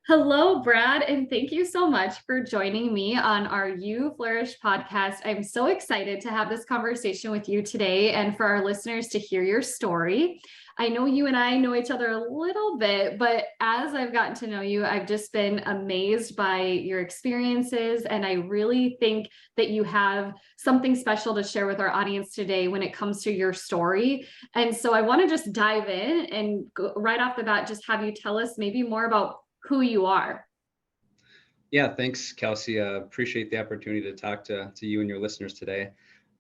Hello, Brad, and thank you so much for joining me on our You Flourish podcast. I'm so excited to have this conversation with you today and for our listeners to hear your story. I know you and I know each other a little bit, but as I've gotten to know you, I've just been amazed by your experiences. And I really think that you have something special to share with our audience today when it comes to your story. And so I want to just dive in and go right off the bat, just have you tell us maybe more about who you are. Yeah, thanks, Kelsey. Appreciate the opportunity to talk to you and your listeners today.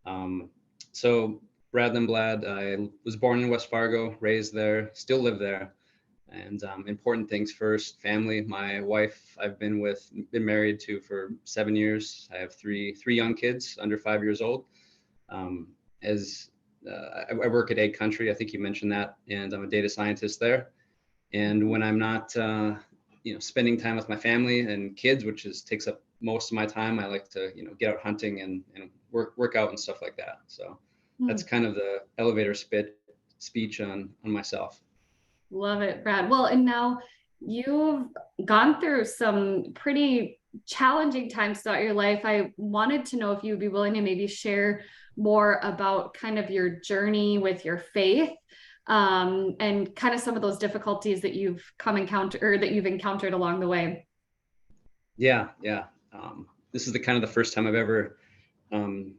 Um, so, Brad Lindblad, I was born in West Fargo, raised there, still live there. And important things first, family. My wife, been married to for 7 years. I have three young kids under 5 years old. Um, as I work at Egg Country, I think you mentioned that, and I'm a data scientist there. And when I'm not spending time with my family and kids, which is takes up most of my time, I like to get out hunting and work out and stuff like that. So Hmm. that's kind of the elevator speech on myself. Love it, Brad. Well, and now you've gone through some pretty challenging times throughout your life. I wanted to know if you would be willing to maybe share more about kind of your journey with your faith, and kind of some of those difficulties that you've come encounter or that you've encountered along the way. Yeah. This is the kind of the first time I've ever um,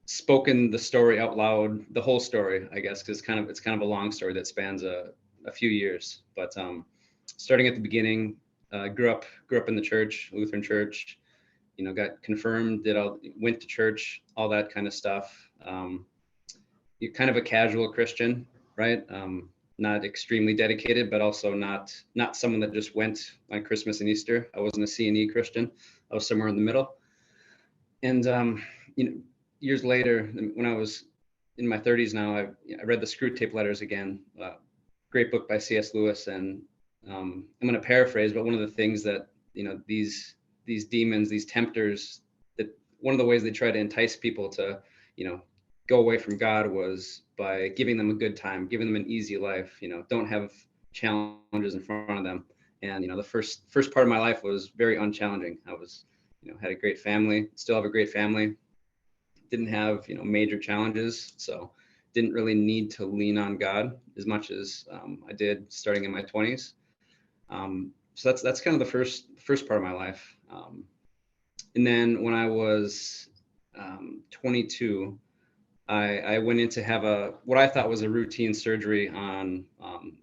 spoken the story out loud, the whole story, I guess, because it's kind of a long story that spans a few years. But starting at the beginning, grew up in the church, Lutheran church. Got confirmed, went to church, all that kind of stuff. You're kind of a casual Christian, right? Not extremely dedicated, but also not someone that just went on Christmas and Easter. I wasn't a C&E Christian. I was somewhere in the middle. And you know, years later, when I was in my 30s now, I read the Screw Tape Letters again. Great book by C.S. Lewis, and I'm going to paraphrase, but one of the things that these demons, these tempters, that one of the ways they try to entice people to you know go away from God was by giving them a good time, giving them an easy life. Don't have challenges in front of them. And the first part of my life was very unchallenging. I was had a great family, still have a great family, didn't have major challenges, so didn't really need to lean on God as much as I did starting in my 20s. So that's kind of the first part of my life. And then when I was 22, I went in to have what I thought was a routine surgery on.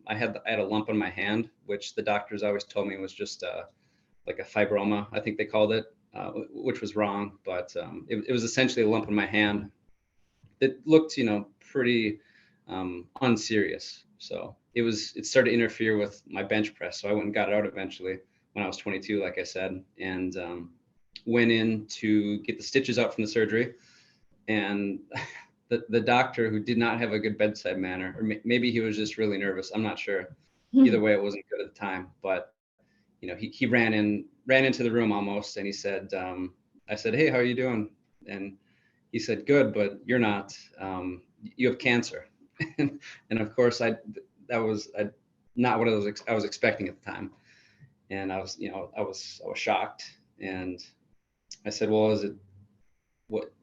I had a lump on my hand, which the doctors always told me was just like a fibroma, I think they called it, which was wrong. But it was essentially a lump in my hand. It looked, pretty unserious. So it started to interfere with my bench press. So I went and got it out eventually when I was 22, like I said, and went in to get the stitches out from the surgery. And the doctor, who did not have a good bedside manner, or maybe he was just really nervous, I'm not sure. Either way, it wasn't good at the time. But he ran into the room almost, and he said, I said, "Hey, how are you doing?" And he said, "Good, but you're not. You have cancer." And of course, that was not what I was expecting at the time. And I was shocked. And I said, "Well, is it what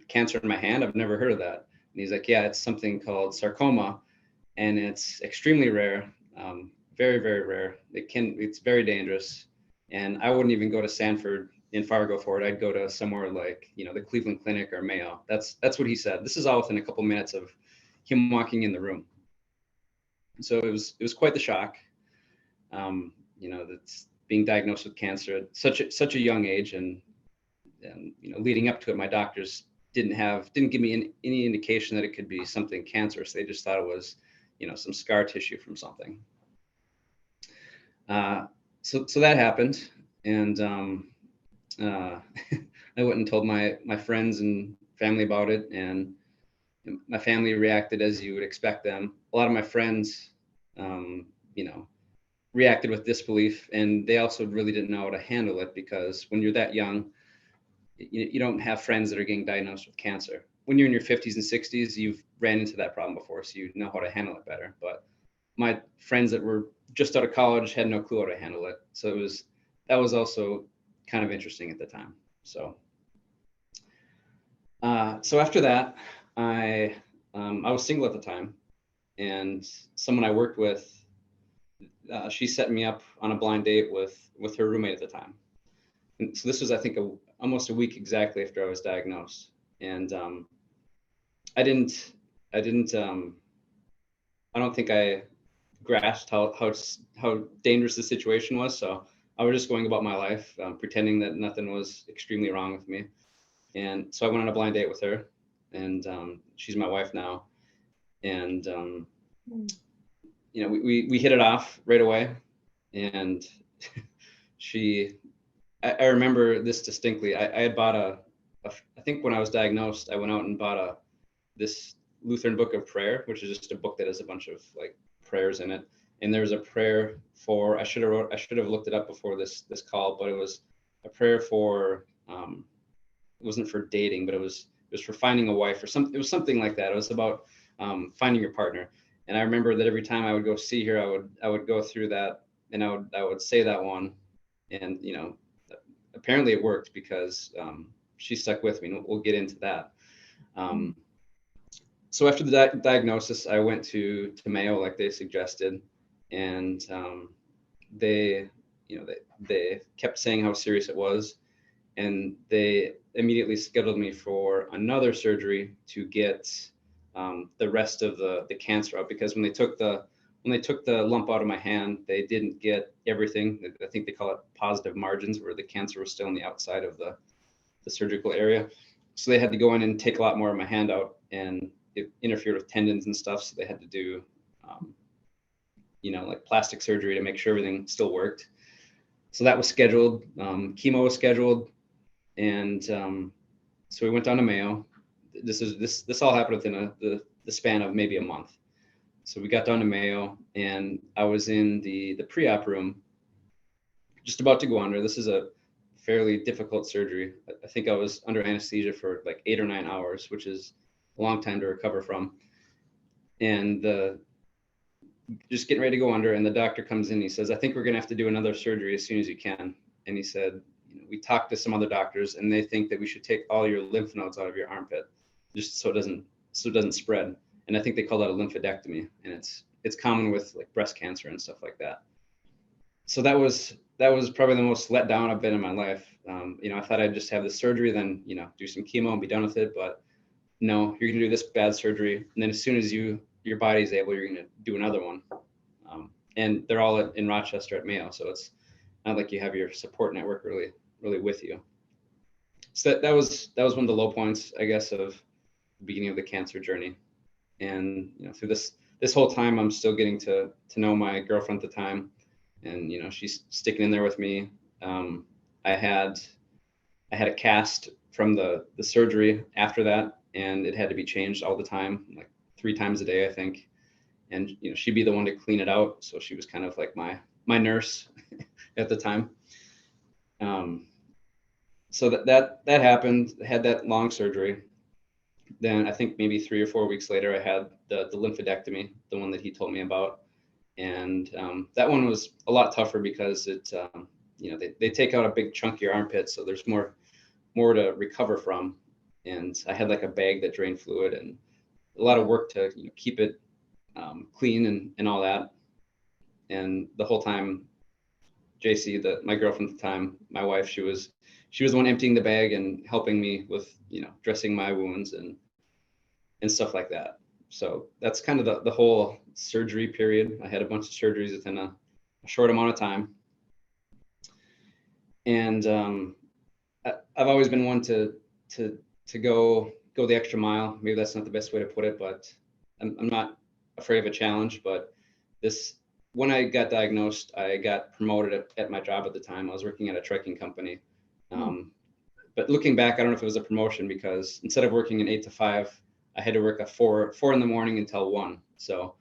cancer in my hand? I've never heard of that." And he's like, "Yeah, it's something called sarcoma, and it's extremely rare, very, very rare. It's very dangerous. And I wouldn't even go to Sanford in Fargo for it. I'd go to somewhere like, the Cleveland Clinic or Mayo." That's what he said. This is all within a couple minutes of him walking in the room. So it was quite the shock. That's being diagnosed with cancer at such a young age, and leading up to it, my doctors didn't give me any indication that it could be something cancerous. They just thought it was, some scar tissue from something. So that happened, and I went and told my friends and family about it, and my family reacted as you would expect them. A lot of my friends, um, you know, reacted with disbelief, and they also really didn't know how to handle it, because when you're that young, you don't have friends that are getting diagnosed with cancer. When you're in your 50s and 60s, you've ran into that problem before, so you know how to handle it better. But my friends that were just out of college, had no clue how to handle it. So that was also kind of interesting at the time. So so after that, I was single at the time, and someone I worked with, she set me up on a blind date with her roommate at the time. And so this was, I think, almost a week exactly after I was diagnosed. And I didn't, I didn't, I don't think I grasped how dangerous the situation was. So I was just going about my life, pretending that nothing was extremely wrong with me. And so I went on a blind date with her, and she's my wife now. And we hit it off right away, and she I remember this distinctly. I had bought I think when I was diagnosed, I went out and bought this Lutheran book of prayer, which is just a book that has a bunch of like prayers in it. And there was a prayer for, I should have looked it up before this call, but it was a prayer for, it wasn't for dating, but it was for finding a wife or something. It was something like that. It was about finding your partner. And I remember that every time I would go see her, I would go through that, and I would say that one, and apparently it worked because she stuck with me. And we'll get into that. So after the diagnosis, I went to Mayo like they suggested, and they they kept saying how serious it was, and they immediately scheduled me for another surgery to get the rest of the cancer out, because when they took the lump out of my hand, they didn't get everything. I think they call it positive margins, where the cancer was still on the outside of the surgical area. So they had to go in and take a lot more of my hand out, and it interfered with tendons and stuff. So they had to do, like plastic surgery to make sure everything still worked. So that was scheduled. Chemo was scheduled, and so we went down to Mayo. This all happened within the span of maybe a month. So we got down to Mayo, and I was in the pre-op room, just about to go under. This is a fairly difficult surgery. I think I was under anesthesia for like 8 or 9 hours, which is a long time to recover from. And just getting ready to go under, and the doctor comes in. He says, "I think we're going to have to do another surgery as soon as you can." And he said, "We talked to some other doctors, and they think that we should take all your lymph nodes out of your armpit, just so it doesn't spread." And I think they call that a lymphodectomy, and it's common with like breast cancer and stuff like that. So that was probably the most let down I've been in my life. I thought I'd just have the surgery, then do some chemo and be done with it. But no, you're gonna do this bad surgery, and then as soon as your body's able, you're gonna do another one. And they're all in Rochester at Mayo, so it's not like you have your support network really with you. So that was one of the low points, I guess, of the beginning of the cancer journey. And through this whole time, I'm still getting to know my girlfriend at the time, and she's sticking in there with me. I had a cast from the surgery after that, and it had to be changed all the time, like 3 times a day, I think. And she'd be the one to clean it out, so she was kind of like my nurse at the time. So that happened. I had that long surgery. Then I think maybe 3 or 4 weeks later, I had the lymphodectomy, the one that he told me about. And that one was a lot tougher because they take out a big chunk of your armpit, so there's more to recover from. And I had like a bag that drained fluid, and a lot of work to keep it clean and all that. And the whole time, JC, my girlfriend at the time, my wife, she was the one emptying the bag and helping me with dressing my wounds and stuff like that. So that's kind of the whole surgery period. I had a bunch of surgeries within a short amount of time. And I've always been one to go the extra mile. Maybe that's not the best way to put it, but I'm not afraid of a challenge. But when I got diagnosed, I got promoted at my job at the time. I was working at a trekking company. But looking back, I don't know if it was a promotion, because instead of working an 8 to 5, I had to work a 4 in the morning until 1. So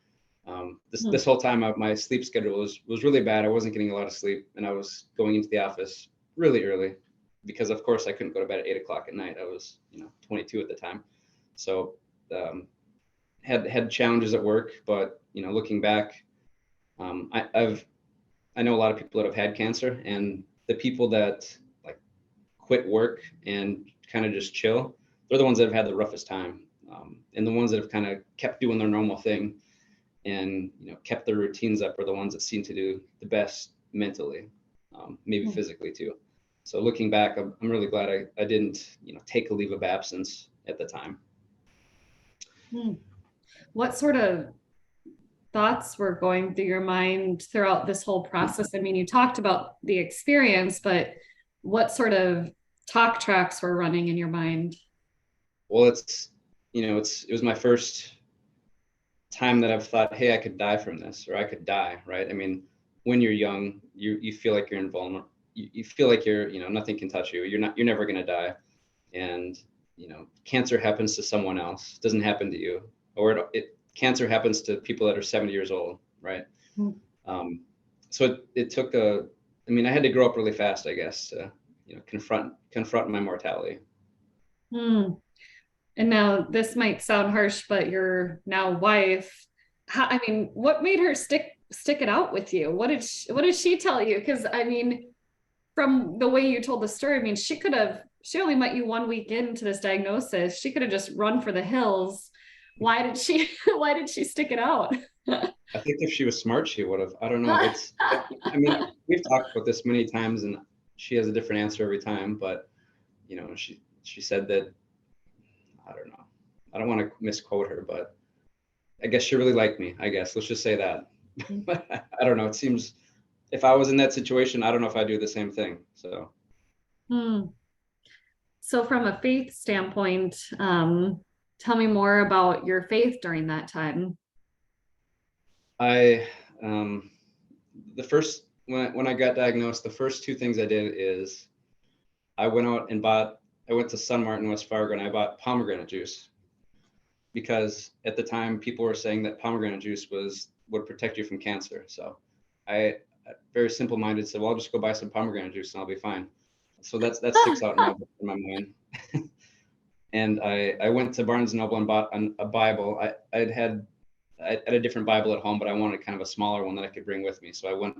this whole time, my sleep schedule was really bad. I wasn't getting a lot of sleep, and I was going into the office really early, because of course I couldn't go to bed at 8 o'clock at night. I was 22 at the time. So had challenges at work, but looking back, I know a lot of people that have had cancer, and the people that like quit work and kind of just chill, they're the ones that have had the roughest time. And the ones that have kind of kept doing their normal thing and kept their routines up are the ones that seem to do the best mentally, maybe Hmm. physically too. So looking back, I'm really glad I didn't take a leave of absence at the time. Hmm. What sort of thoughts were going through your mind throughout this whole process? I mean, you talked about the experience, but what sort of talk tracks were running in your mind? Well, it was my first time that I've thought, hey, I could die from this, or I could die, right? I mean, when you're young, you feel like you're invulnerable. You feel like nothing can touch you. You're never gonna die. And cancer happens to someone else. It doesn't happen to you. Or cancer happens to people that are 70 years old, right? Hmm. So it took I mean, I had to grow up really fast, I guess, to confront my mortality. Hmm. And now this might sound harsh, but your now wife, I mean, what made her stick it out with you? What did she tell you? Because I mean, from the way you told the story, I mean, she only met you 1 week into this diagnosis. She could have just run for the hills. Why did she why did she stick it out? I think if she was smart, she would have. I don't know. I mean, we've talked about this many times, and she has a different answer every time. But she said that, I don't know. I don't want to misquote her, but I guess she really liked me. I guess let's just say that. But I don't know. It seems if I was in that situation, I don't know if I'd do the same thing. So Hmm. So from a faith standpoint, tell me more about your faith during that time. I, um, the first when I got diagnosed, the first two things I did is I went out and bought. I went to Sun Martin, West Fargo, and I bought pomegranate juice because at the time people were saying that pomegranate juice would protect you from cancer. So I, very simple-minded, said, "Well, I'll just go buy some pomegranate juice and I'll be fine." So that sticks out in my mind. And I went to Barnes and Noble and bought a Bible. I had a different Bible at home, but I wanted kind of a smaller one that I could bring with me. So I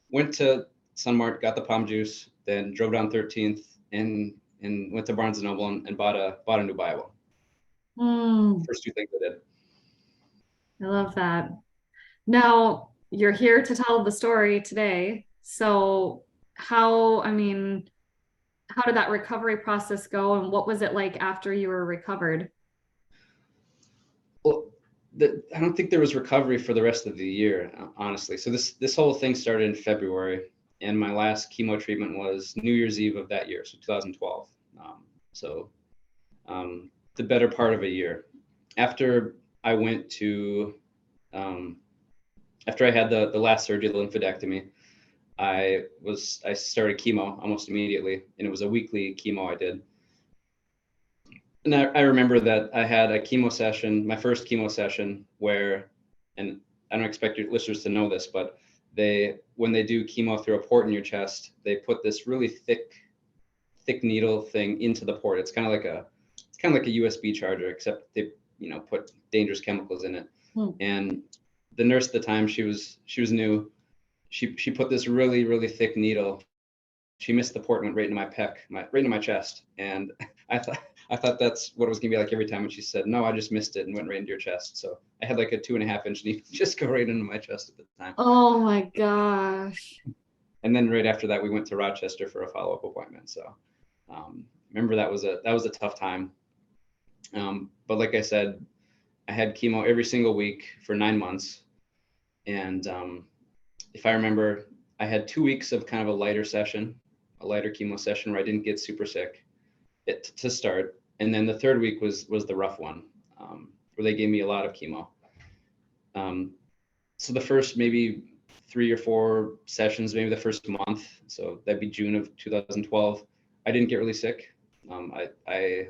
went to Sunmart, got the palm juice, then drove down 13th and went to Barnes and Noble and bought a new Bible. Hmm. First two things I did. I love that. Now, you're here to tell the story today. So, I mean, how did that recovery process go and what was it like after you were recovered? Well, I don't think there was recovery for the rest of the year, honestly. So this whole thing started in February, and my last chemo treatment was New Year's Eve of that year, so 2012. So the better part of a year. After I went to um, after I had the last surgery, the lymphodectomy, I started chemo almost immediately, and it was a weekly chemo I did. And I remember that I had a chemo session, my first chemo session, where, and I don't expect your listeners to know this, but when they do chemo through a port in your chest, they put this really thick needle thing into the port. It's kind of like a USB charger, except they put dangerous chemicals in it. Hmm. And the nurse at the time, she was new. She put this really thick needle. She missed the port and went right into my right into my chest. And I thought that's what it was gonna be like every time. And she said, "No, I just missed it and went right into your chest." So I had like a 2.5 inch needle just go right into my chest at the time. Oh my gosh. And then right after that, we went to Rochester for a follow-up appointment. So remember that was a tough time. But like I said, I had chemo every single week for 9 months. And if I remember, I had 2 weeks of kind of a lighter chemo session where I didn't get super sick to start. And then the third week was the rough one, where they gave me a lot of chemo. So the first maybe 3 or 4 sessions, maybe the first month, so that'd be June of 2012, I didn't get really sick. I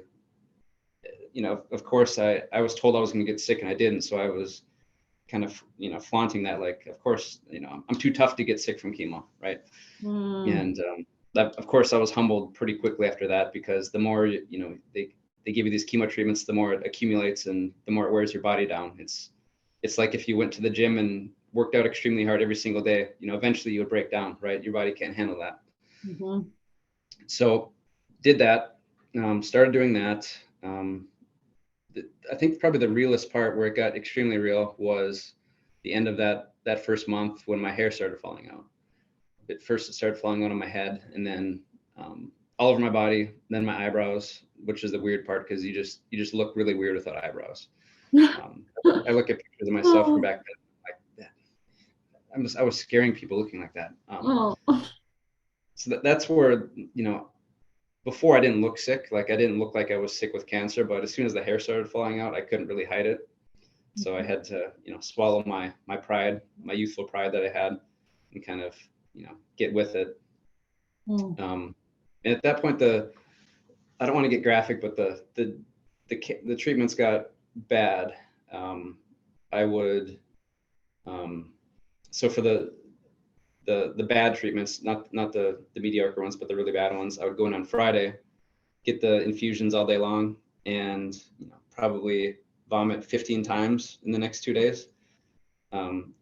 of course, I was told I was going to get sick and I didn't. So I was kind of, flaunting that, like, of course, I'm too tough to get sick from chemo, right? Hmm. And that, of course, I was humbled pretty quickly after that, because the more they give you these chemo treatments, the more it accumulates and the more it wears your body down. It's like if you went to the gym and worked out extremely hard every single day, eventually you would break down, right? Your body can't handle that. Mhm. So did that, started doing that. I think probably the realest part where it got extremely real was the end of that first month when my hair started falling out. At first it started falling out on my head, and then all over my body, then my eyebrows, which is the weird part because you just look really weird without eyebrows. I look at pictures of myself from Oh, back then, like that. I was scaring people looking like that. oh. So that's where, before I didn't look sick, like I didn't look like I was sick with cancer, but as soon as the hair started falling out, I couldn't really hide it. So I had to, swallow my pride, my youthful pride that I had, and kind of, get with it. Mm. And at that point, I don't want to get graphic, but the treatments got bad. I would, so for the bad treatments, not the mediocre ones, but the really bad ones, I would go in on Friday, get the infusions all day long, and probably vomit 15 times in the next 2 days.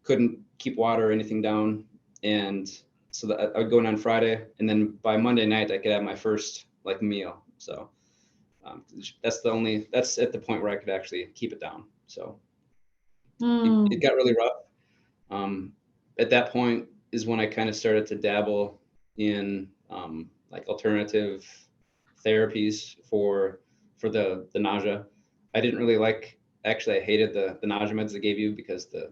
Couldn't keep water or anything down, and so that I would go in on Friday, and then by Monday night I could have my first like meal. So that's at the point where I could actually keep it down. So it Mm. got really rough. At that point is when I kind of started to dabble in like alternative therapies for the nausea. I didn't really like. Actually, I hated the nausea meds they gave you because the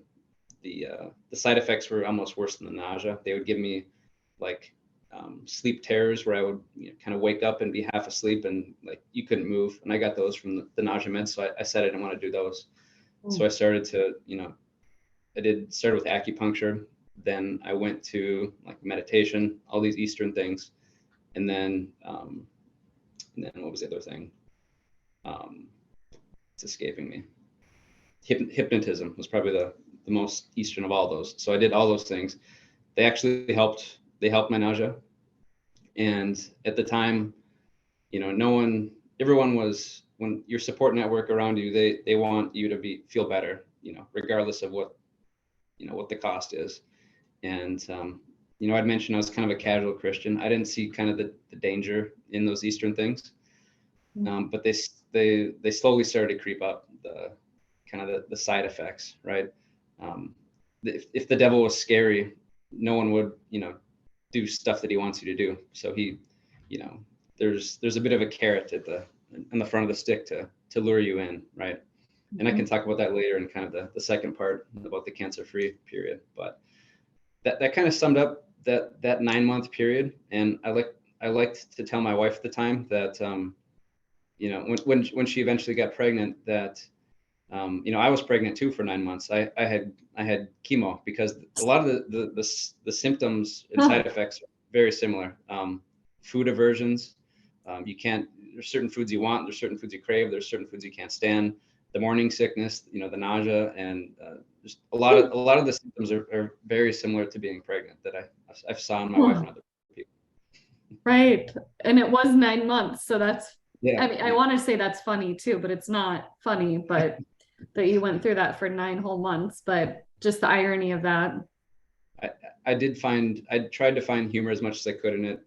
side effects were almost worse than the nausea. They would give me like sleep terrors where I would kind of wake up and be half asleep and like you couldn't move. And I got those from the nausea meds, so I said I didn't want to do those. So I started to started with acupuncture. Then I went to like meditation, all these Eastern things, and then what was the other thing? It's escaping me. Hypnotism was probably the most Eastern of all those. So I did all those things. They actually helped. They helped my nausea. And at the time, everyone was, when your support network around you, they want you to feel better, regardless of what the cost is. And I'd mentioned I was kind of a casual Christian. I didn't see kind of the danger in those Eastern things, but they slowly started to creep up the kind of the side effects, right? If the devil was scary, no one would do stuff that he wants you to do. So he, there's a bit of a carrot on the front of the stick to lure you in, right? And I can talk about that later in kind of the second part about the cancer-free period. But that kind of summed up that 9-month period. And I liked to tell my wife at the time that when she eventually got pregnant, that I was pregnant too for 9 months. I had chemo because a lot of the symptoms and side effects are very similar. Food aversions. There's certain foods you want. There's certain foods you crave. There's certain foods you can't stand. The morning sickness, the nausea, and just a lot of the symptoms are very similar to being pregnant that I saw in my wife and other people. Right. And it was 9 months. So Yeah. I mean, I want to say that's funny too, but it's not funny, but that you went through that for 9 whole months, but just the irony of that. I tried to find humor as much as I could in it.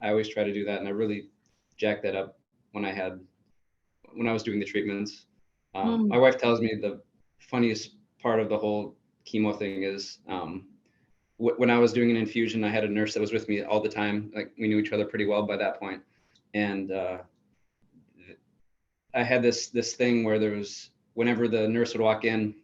I always try to do that. And I really jacked that up when I was doing the treatments. My wife tells me the funniest part of the whole chemo thing is when I was doing an infusion, I had a nurse that was with me all the time. Like we knew each other pretty well by that point. And I had this thing where there was, whenever the nurse would walk in,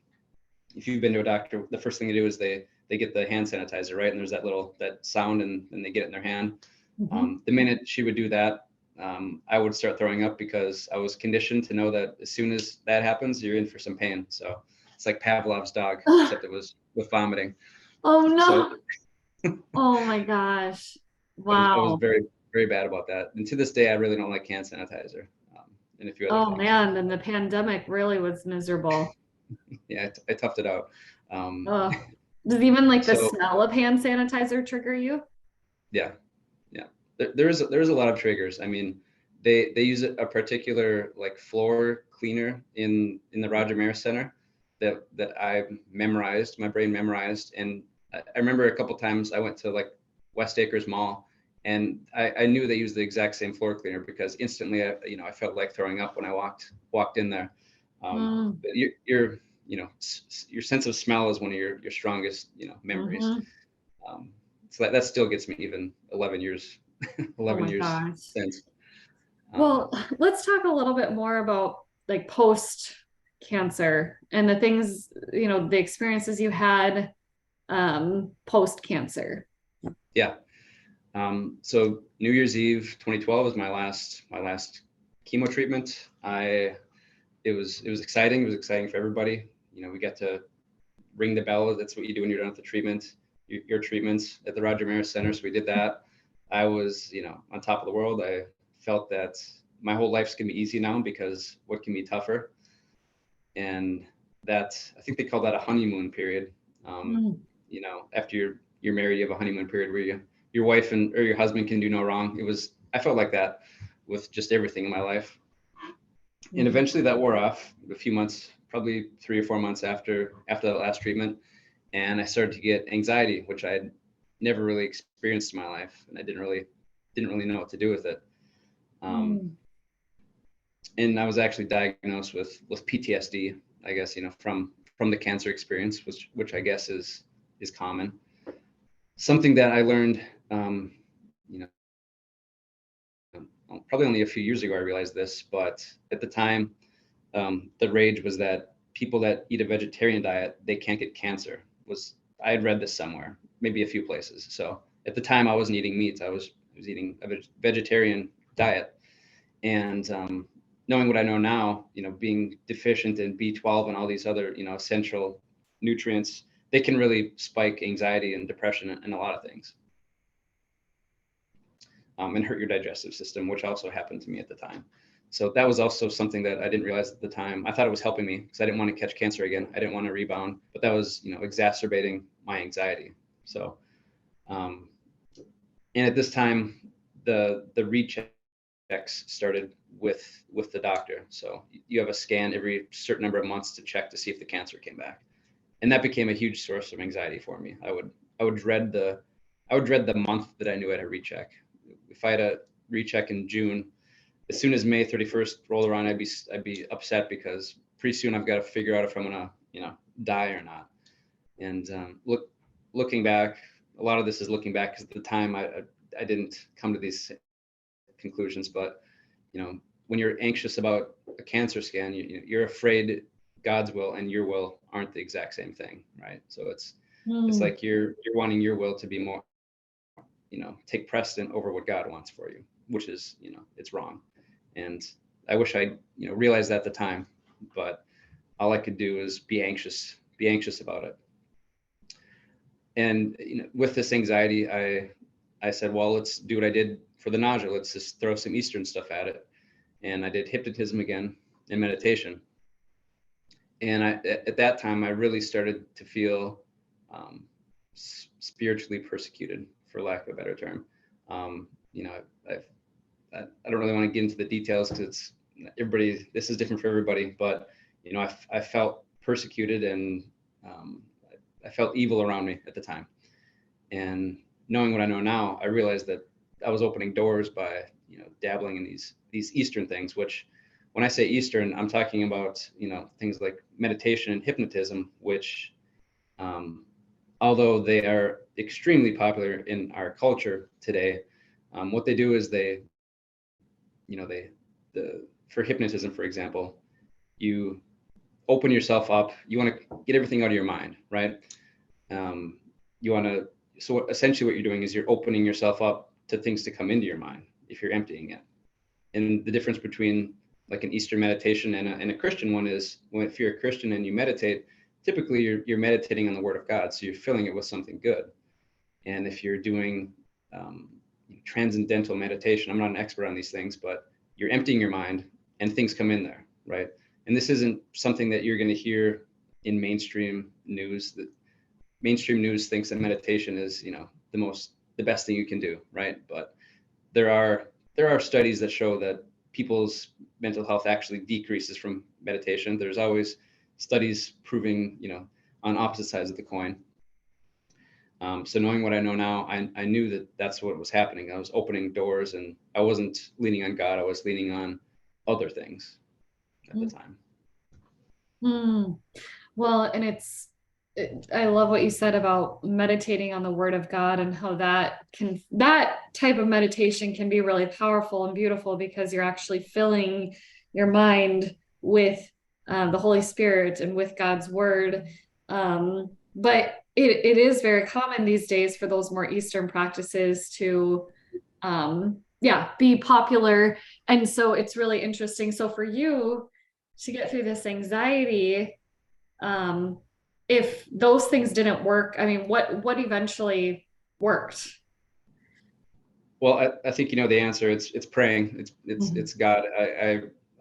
if you've been to a doctor, the first thing they do is they get the hand sanitizer, right? And there's that sound and they get it in their hand. The minute she would do that, I would start throwing up because I was conditioned to know that as soon as that happens, you're in for some pain. So it's like Pavlov's dog, except it was with vomiting. Oh no. So Oh my gosh. I was Wow. very, very bad about that. And to this day, I really don't like hand sanitizer and a few other Oh things. man, then the pandemic really was miserable. Yeah, I toughed it out. Oh, does even like the So smell of hand sanitizer trigger you? yeah, there's a lot of triggers. I mean, they use a particular like floor cleaner in the Roger Maris Center. that I memorized, my brain memorized. And I remember a couple times I went to like West Acres Mall, and I knew they used the exact same floor cleaner because instantly, I felt like throwing up when I walked in there. Mm, But your sense of smell is one of your strongest, memories. mhm. So that still gets me even 11 years, Oh 11 my years gosh. since. Um, Well, let's talk a little bit more about like post cancer and the things, the experiences you had post cancer. yeah. So New Year's Eve 2012 was my last chemo treatment. It was exciting. It was exciting for everybody. We got to ring the bell. That's what you do when you're done with the treatment, your treatments at the Roger Maris Center. So we did that. I was, on top of the world. I felt that my whole life's gonna be easy now because what can be tougher? And I think they call that a honeymoon period. Um, Mm, After you're married, you have a honeymoon period where your wife or your husband can do no wrong. I felt like that with just everything in my life. And mhm. eventually that wore off a few months, probably 3 or 4 months after that last treatment. And I started to get anxiety, which I had never really experienced in my life, and I didn't really know what to do with it. Um, Mm. and I was actually diagnosed with PTSD, I guess, from the cancer experience, which I guess is common. Something that I learned, you know, probably only a few years ago I realized this, but at the time, the rage was that people that eat a vegetarian diet, they can't get cancer. I had read this somewhere, maybe a few places. So at the time, I wasn't eating meat. I was eating a vegetarian diet, and knowing what I know now, being deficient in B12 and all these other essential nutrients, they can really spike anxiety and depression and a lot of things, and hurt your digestive system, which also happened to me at the time. So that was also something that I didn't realize at the time. I thought it was helping me because I didn't want to catch cancer again. I didn't want to rebound, but that was, exacerbating my anxiety. So, um, and at this time, the rechecks started with the doctor. So you have a scan every certain number of months to check to see if the cancer came back, and that became a huge source of anxiety for me. I would dread the month that I knew I had a recheck. If I had a recheck in June, as soon as May 31st rolled around, I'd be upset because pretty soon I've got to figure out if I'm gonna die or not. And looking back, a lot of this is looking back because at the time I didn't come to these conclusions, but when you're anxious about a cancer scan, you're afraid God's will and your will aren't the exact same thing, right? So it's Mm. like you're wanting your will to be more, take precedent over what God wants for you, which is, it's wrong. And I wish I, realized that at the time, but all I could do is be anxious about it. And with this anxiety, I said, well, let's do what I did for the nausea. Let's just throw some Eastern stuff at it. And I did hypnotism again and meditation. And at that time, I really started to feel um, spiritually persecuted, for lack of a better term. Um, you know, I've, I don't really want to get into the details because this is different for everybody, but I felt persecuted, and um, I felt evil around me at the time. And knowing what I know now, I realized that I was opening doors by dabbling in these Eastern things. Which, when I say Eastern, I'm talking about things like meditation and hypnotism, which um, although they are extremely popular in our culture today, what they do is for hypnotism, for example, you open yourself up. You want to get everything out of your mind, right? Um, you want to. So essentially, what you're doing is you're opening yourself up to things to come into your mind if you're emptying it. And the difference between like an Eastern meditation and a Christian one is if you're a Christian and you meditate, typically you're meditating on the Word of God, so you're filling it with something good. And if you're doing um, transcendental meditation, I'm not an expert on these things, but you're emptying your mind and things come in there, right? And this isn't something that you're going to hear in mainstream news. That mainstream news thinks that meditation is, the best thing you can do, right? But there are studies that show that people's mental health actually decreases from meditation. There's always studies proving, on opposite sides of the coin. So knowing what I know now, I knew that that's what was happening. I was opening doors, and I wasn't leaning on God. I was leaning on other things at the time. Hmm. Well, and I love what you said about meditating on the word of God and how that type of meditation can be really powerful and beautiful because you're actually filling your mind with the Holy Spirit and with God's word. But it is very common these days for those more Eastern practices to, be popular. And so it's really interesting. So for you to get through this anxiety, um, if those things didn't work, I mean, what eventually worked? Well, I think you know the answer. It's praying. It's God.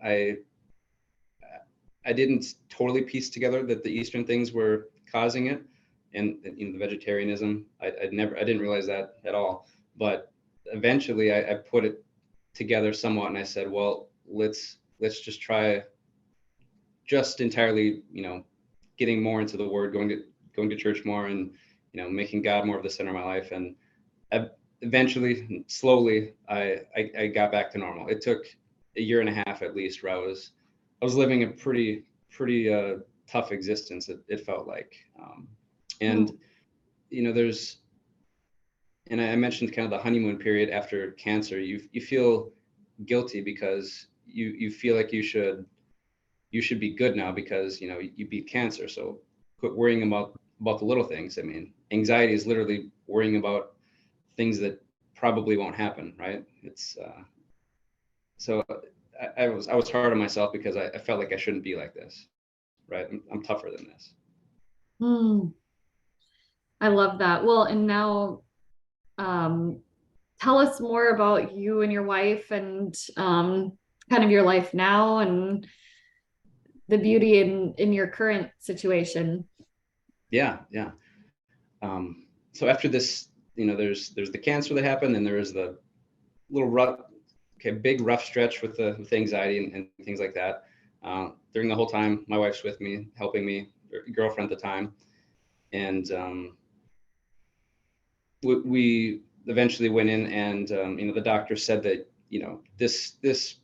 I I didn't totally piece together that the Eastern things were causing it, and the vegetarianism. I didn't realize that at all. But eventually, I put it together somewhat, and I said, well, let's just try just entirely, getting more into the Word, going to church more, and making God more of the center of my life. And eventually, slowly, I got back to normal. It took a year and a half at least, where I was living a pretty tough existence. It felt like, and there's, and I mentioned kind of the honeymoon period after cancer. You feel guilty because you feel like you should be good now because you beat cancer. So quit worrying about the little things. I mean, anxiety is literally worrying about things that probably won't happen, right? It's so I was hard on myself because I felt like I shouldn't be like this, right? I'm tougher than this. I love that. Well, and now, um, tell us more about you and your wife and kind of your life now and the beauty in your current situation. Yeah, yeah. So after this, there's the cancer that happened, and there was the little rough, big rough stretch with the anxiety and things like that. During the whole time, my wife's with me, helping me, girlfriend at the time, and we eventually went in, and the doctor said that this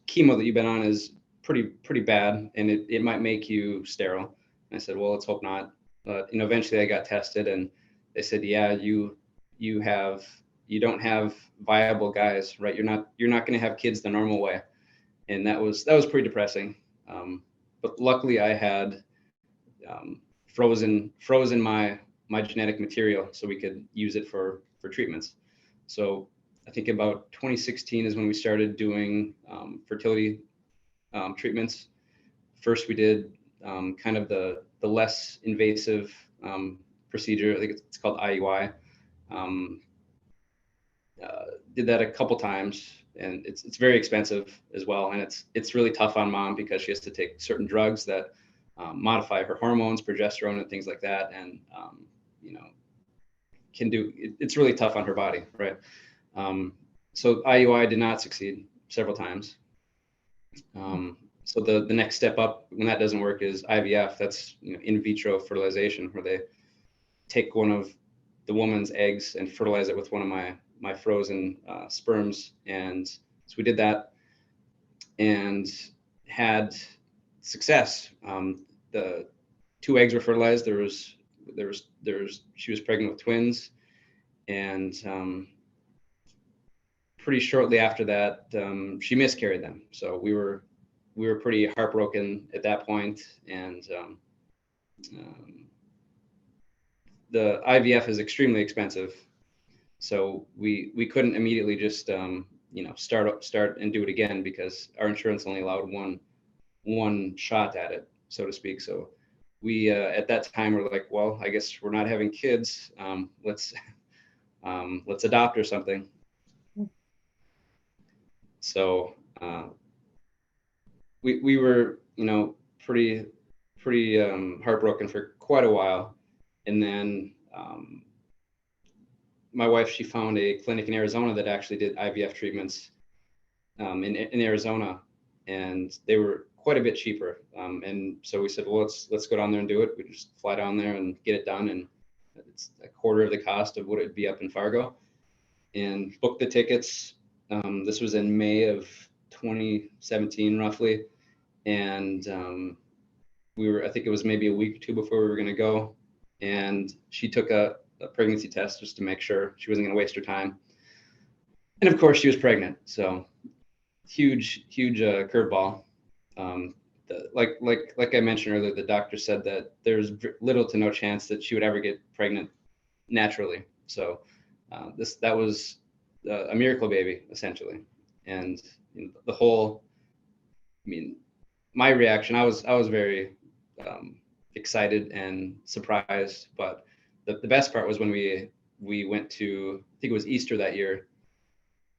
chemo that you've been on is pretty bad, and it might make you sterile. And I said, well, let's hope not. But eventually I got tested, and they said, yeah, you don't have viable guys, right? You're not going to have kids the normal way, and that was pretty depressing. But luckily I had frozen my genetic material so we could use it for treatments. So I think about 2016 is when we started doing fertility treatments. First, we did kind of the less invasive procedure. I think it's called IUI. Did that a couple times, and it's very expensive as well, and it's really tough on mom because she has to take certain drugs that modify her hormones, progesterone, and things like that, and it's really tough on her body, right? So IUI did not succeed several times. So the next step up when that doesn't work is IVF. That's in vitro fertilization, where they take one of the woman's eggs and fertilize it with one of my frozen sperms. And so we did that and had success. The two eggs were fertilized. She was pregnant with twins, and pretty shortly after that, she miscarried them. So we were pretty heartbroken at that point, and the IVF is extremely expensive. So we couldn't immediately just start and do it again because our insurance only allowed one shot at it, so to speak. So we at that time were like, well, I guess we're not having kids. Let's adopt or something. So we were pretty heartbroken for quite a while, and then my wife, she found a clinic in Arizona that actually did IVF treatments in Arizona, and they were quite a bit cheaper. And so we said, well, let's go down there and do it. We just fly down there and get it done, and it's a quarter of the cost of what it'd be up in Fargo. And booked the tickets. This was in May of 2017, roughly, and I think it was maybe a week or two before we were going to go, and she took a pregnancy test just to make sure she wasn't going to waste her time. And of course, she was pregnant. So huge curveball. Like I mentioned earlier, the doctor said that there's little to no chance that she would ever get pregnant naturally. So that was a miracle baby, essentially. And the whole, I mean, my reaction, I was very excited and surprised, but the best part was when we went to, I think it was Easter that year.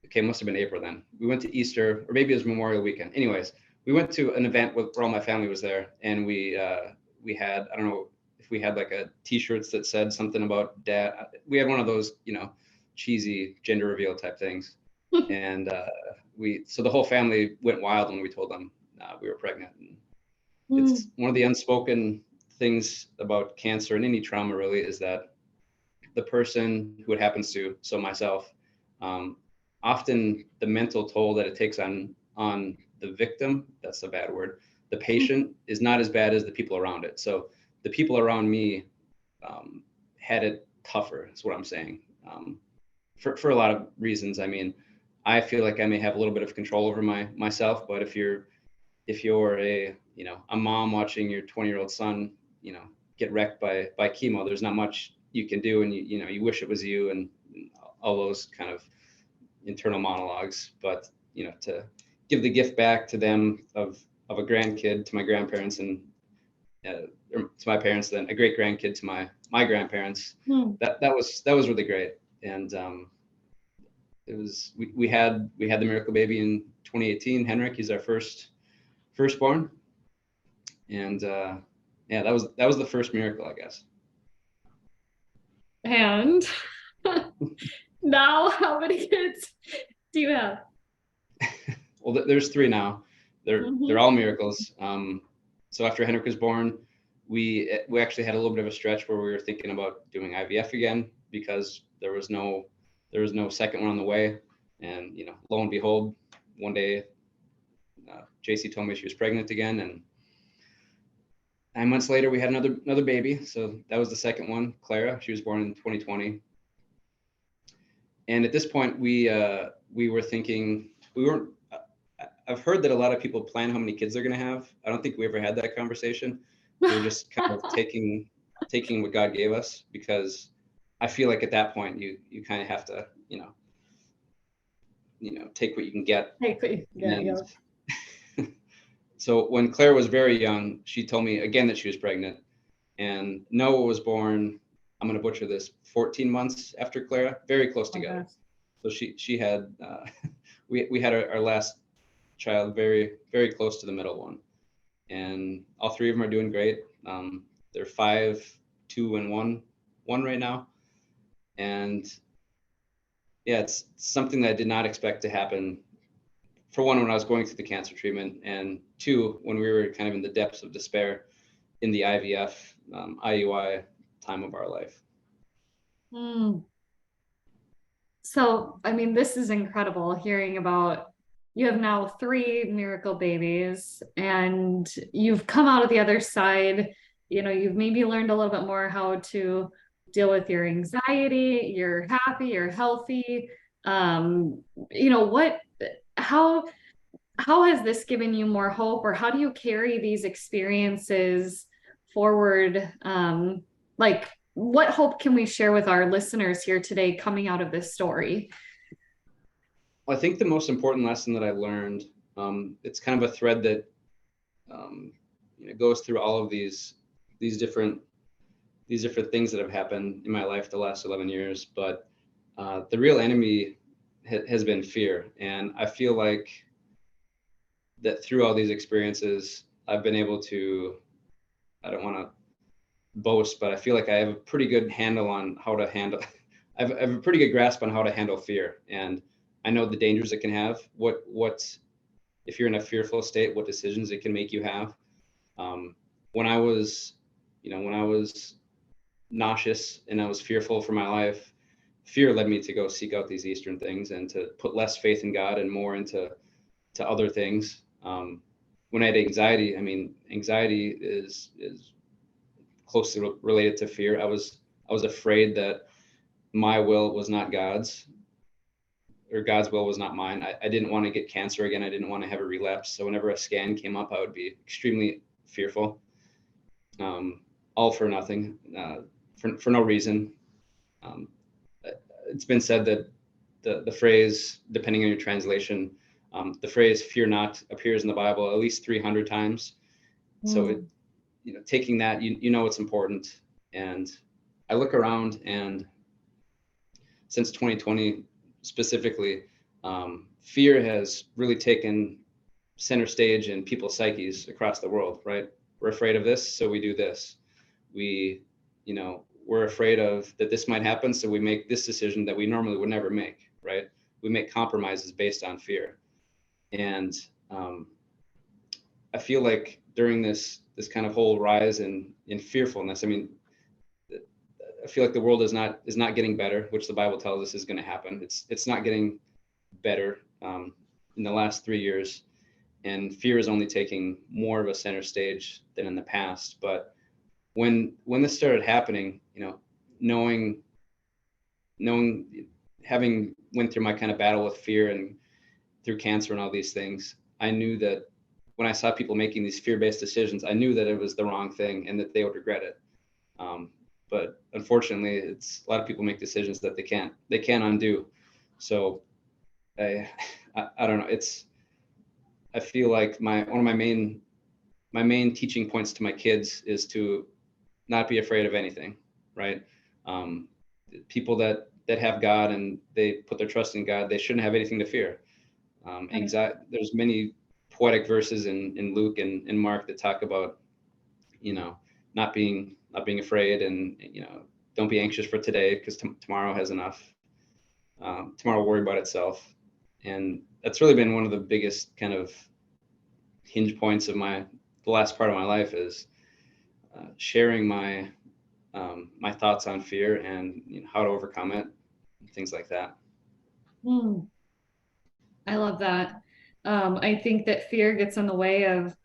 Okay, it must have been April then. We went to Easter, or maybe it was Memorial Weekend. Anyways, we went to an event where all my family was there, and we had, I don't know if we had like a T-shirts that said something about dad. We had one of those, cheesy gender reveal type things, and so the whole family went wild when we told them we were pregnant. And it's one of the unspoken things about cancer and any trauma really is that the person who it happens to, so myself, often the mental toll that it takes on the victim, that's a bad word, the patient, is not as bad as the people around it. So the people around me had it tougher, is what I'm saying, for a lot of reasons. I mean, I feel like I may have a little bit of control over myself, but if you're a mom watching your 20-year-old son, get wrecked by chemo, there's not much you can do, and you wish it was you, and all those kind of internal monologues. But to give the gift back to them of a grandkid to my grandparents, and or to my parents, then a great grandkid to my grandparents, that was really great. And it was we had the miracle baby in 2018. Henrik, he's our firstborn, and that was the first miracle, I guess. And now, how many kids do you have? Well, there's 3 now. They're all miracles. So after Henrik was born, we actually had a little bit of a stretch where we were thinking about doing IVF again, because there was no second one on the way. And lo and behold, one day JC told me she was pregnant again, and 9 months later we had another baby. So that was the second one, Clara. She was born in 2020. And at this point, we were thinking, we weren't. I've heard that a lot of people plan how many kids they're going to have. I don't think we ever had that conversation. We were just kind of taking what God gave us, because I feel like at that point you kind of have to take what you can get. So when Claire was very young, she told me again that she was pregnant, and Noah was born, I'm going to butcher this, 14 months after Clara, very close together. So she had, we had our last child very, very close to the middle one. And all 3 of them are doing great. They're 5, 2, and 1 right now. And yeah, it's something that I did not expect to happen. For one, when I was going through the cancer treatment, and 2, when we were kind of in the depths of despair in the IVF, IUI time of our life. So, I mean, this is incredible hearing about, you have now 3 miracle babies, and you've come out of the other side. You've maybe learned a little bit more how to deal with your anxiety. You're happy, you're healthy. How has this given you more hope, or how do you carry these experiences forward? What hope can we share with our listeners here today coming out of this story? Well, I think the most important lesson that I learned, it's kind of a thread that goes through all of these different things that have happened in my life the last 11 years. But the real enemy has been fear. And I feel like that through all these experiences, I've been able to, I don't want to boast, but I feel like I have a pretty good handle on how to handle, I have a pretty good grasp on how to handle fear. And I know the dangers it can have, what if you're in a fearful state, what decisions it can make you have. When I was, when I was nauseous and I was fearful for my life, fear led me to go seek out these Eastern things and to put less faith in God and more into other things. When I had anxiety, I mean, anxiety is closely related to fear. I was afraid that my will was not God's, or God's will was not mine. I didn't want to get cancer again. I didn't want to have a relapse. So whenever a scan came up, I would be extremely fearful, all for nothing, for no reason. Um, it's been said that the phrase, depending on your translation, the phrase "fear not" appears in the Bible at least 300 times. So it, taking that, it's important. And I look around, and since 2020 specifically, fear has really taken center stage in people's psyches across the world, right? We're afraid of this, so we do this. We're afraid of that this might happen, so we make this decision that we normally would never make, right? We make compromises based on fear. And I feel like during this kind of whole rise in fearfulness, I mean, I feel like the world is not getting better, which the Bible tells us is going to happen. It's not getting better in the last 3 years, and fear is only taking more of a center stage than in the past. But when this started happening, knowing, having went through my kind of battle with fear and through cancer and all these things, I knew that when I saw people making these fear-based decisions, I knew that it was the wrong thing and that they would regret it. But unfortunately, it's a lot of people make decisions that they can't undo. So I don't know. I feel like one of my main teaching points to my kids is to not be afraid of anything, right? People that have God and they put their trust in God, they shouldn't have anything to fear. There's many poetic verses in Luke and in Mark that talk about, not being afraid, and don't be anxious for today because tomorrow has enough. Tomorrow will worry about itself. And that's really been one of the biggest kind of hinge points of the last part of my life, is sharing my thoughts on fear and how to overcome it, things like that. I love that. I think that fear gets in the way of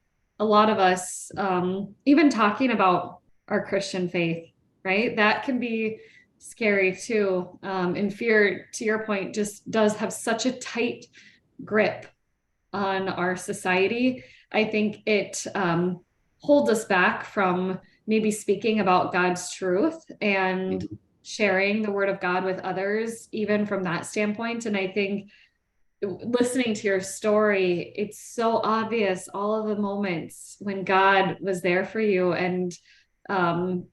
a lot of us, even talking about our Christian faith, right? That can be scary too. And fear, to your point, just does have such a tight grip on our society. I think it holds us back from maybe speaking about God's truth and sharing the word of God with others, even from that standpoint. And I think listening to your story, it's so obvious all of the moments when God was there for you and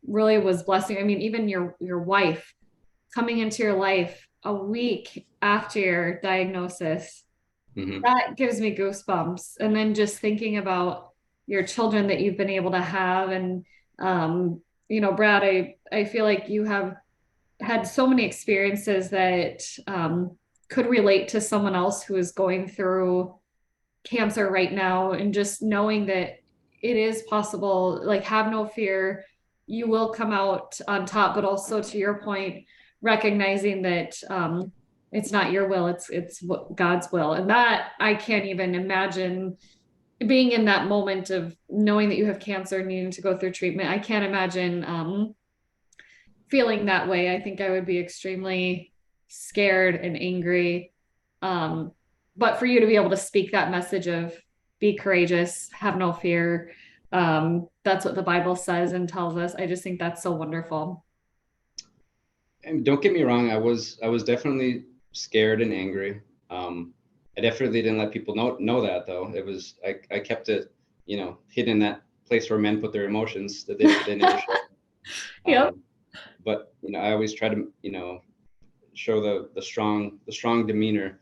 really was blessing. I mean, even your wife coming into your life a week after your diagnosis, that gives me goosebumps. And then just thinking about your children that you've been able to have. And, Brad, I feel like you have had so many experiences that could relate to someone else who is going through cancer right now, and just knowing that it is possible, like, have no fear, you will come out on top. But also, to your point, recognizing that it's not your will, it's God's will. And that, I can't even imagine being in that moment of knowing that you have cancer and needing to go through treatment. I can't imagine feeling that way. I think I would be extremely scared and angry. But for you to be able to speak that message of be courageous, have no fear, that's what the Bible says and tells us. I just think that's so wonderful. And don't get me wrong, I was definitely scared and angry. I definitely didn't let people know that, though. It was, I kept it, hidden in that place where men put their emotions that they never show. Yep. But I always try to show the strong demeanor.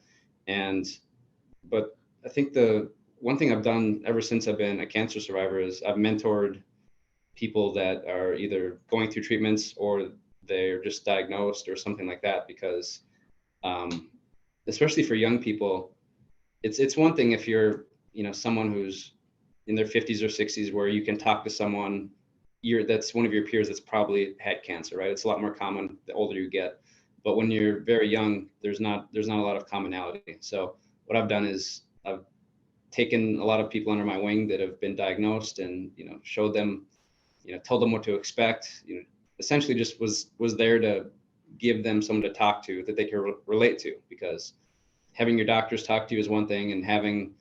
But I think the one thing I've done ever since I've been a cancer survivor is I've mentored people that are either going through treatments or they're just diagnosed or something like that, because especially for young people, it's one thing if you're someone who's in their 50s or 60s, where you can talk to someone that's one of your peers that's probably had cancer, right? It's a lot more common the older you get. But when you're very young, there's not a lot of commonality. So what I've done is I've taken a lot of people under my wing that have been diagnosed, and showed them, told them what to expect. Essentially just was there to give them someone to talk to that they can relate to, because having your doctors talk to you is one thing, and having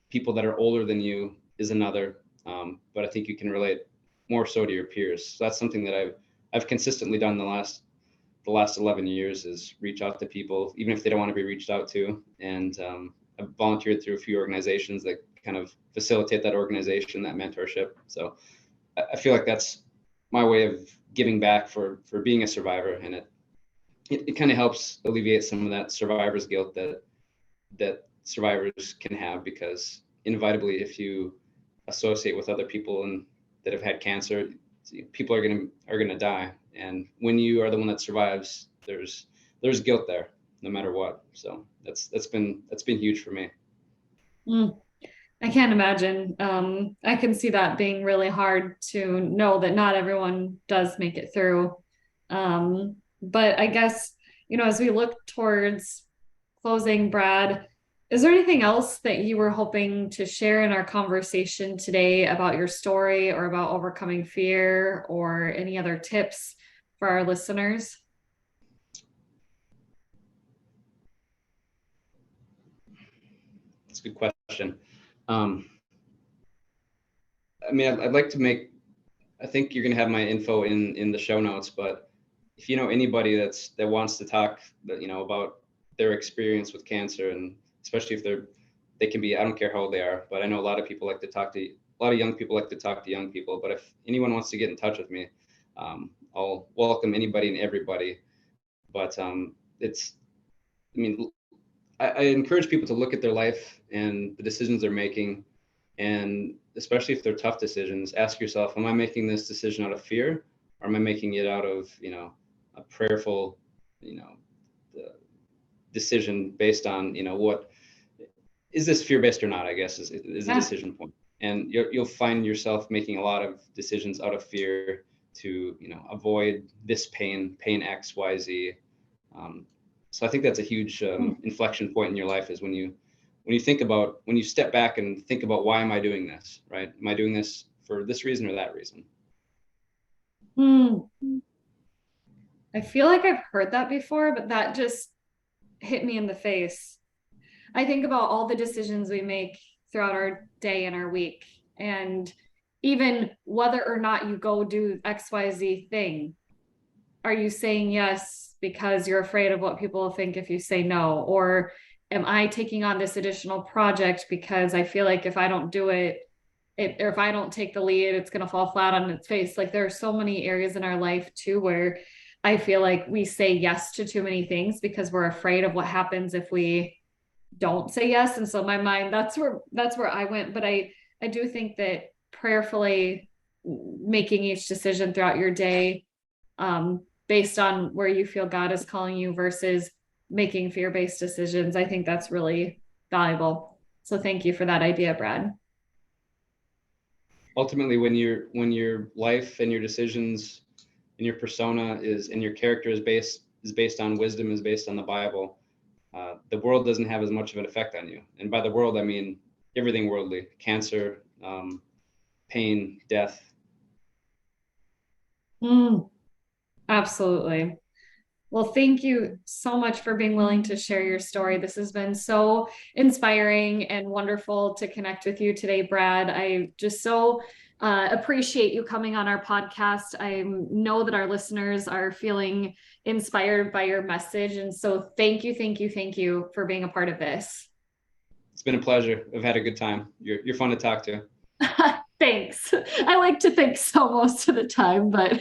people that are older than you is another. But I think you can relate more so to your peers. So that's something that I've consistently done the last 11 years, is reach out to people, even if they don't want to be reached out to. And I've volunteered through a few organizations that kind of facilitate that organization, that mentorship. So I feel like that's my way of giving back for being a survivor. And it kind of helps alleviate some of that survivor's guilt that survivors can have, because inevitably, if you associate with other people that have had cancer, people are gonna die. And when you are the one that survives, there's guilt there, no matter what. So that's been huge for me. I can't imagine. I can see that being really hard to know that not everyone does make it through. But I guess, as we look towards closing, Brad, is there anything else that you were hoping to share in our conversation today about your story, or about overcoming fear, or any other tips for our listeners? That's a good question. I mean, I'd like to I think you're going to have my info in the show notes, but if you know anybody that wants to talk, about their experience with cancer, and especially if they can be, I don't care how old they are, but I know a lot of young people like to talk to young people. But if anyone wants to get in touch with me, I'll welcome anybody and everybody. But I encourage people to look at their life and the decisions they're making, and especially if they're tough decisions, ask yourself, am I making this decision out of fear, or am I making it out of, a prayerful, decision based on, what is this fear-based or not, I guess is a decision point. And you'll find yourself making a lot of decisions out of fear to, avoid this pain X, Y, Z. So I think that's a huge inflection point in your life, is when you step back and think about, why am I doing this, right? Am I doing this for this reason or that reason? I feel like I've heard that before, but that just hit me in the face. I think about all the decisions we make throughout our day and our week, and even whether or not you go do XYZ thing. Are you saying yes because you're afraid of what people will think if you say no? Or am I taking on this additional project because I feel like if I don't do it, or if I don't take the lead, it's going to fall flat on its face? Like, there are so many areas in our life too where I feel like we say yes to too many things because we're afraid of what happens if we don't say yes. And so my mind, that's where I went. But I do think that prayerfully making each decision throughout your day, based on where you feel God is calling you, versus making fear-based decisions, I think that's really valuable. So thank you for that idea, Brad. Ultimately, when your life and your decisions and your persona and your character is based on wisdom, is based on the Bible, the world doesn't have as much of an effect on you. And by the world, I mean everything worldly: cancer, pain, death. Absolutely. Well, thank you so much for being willing to share your story. This has been so inspiring and wonderful to connect with you today, Brad. I just so appreciate you coming on our podcast. I know that our listeners are feeling inspired by your message. And so thank you for being a part of this. It's been a pleasure. I've had a good time. You're fun to talk to. Thanks. I like to think so most of the time, but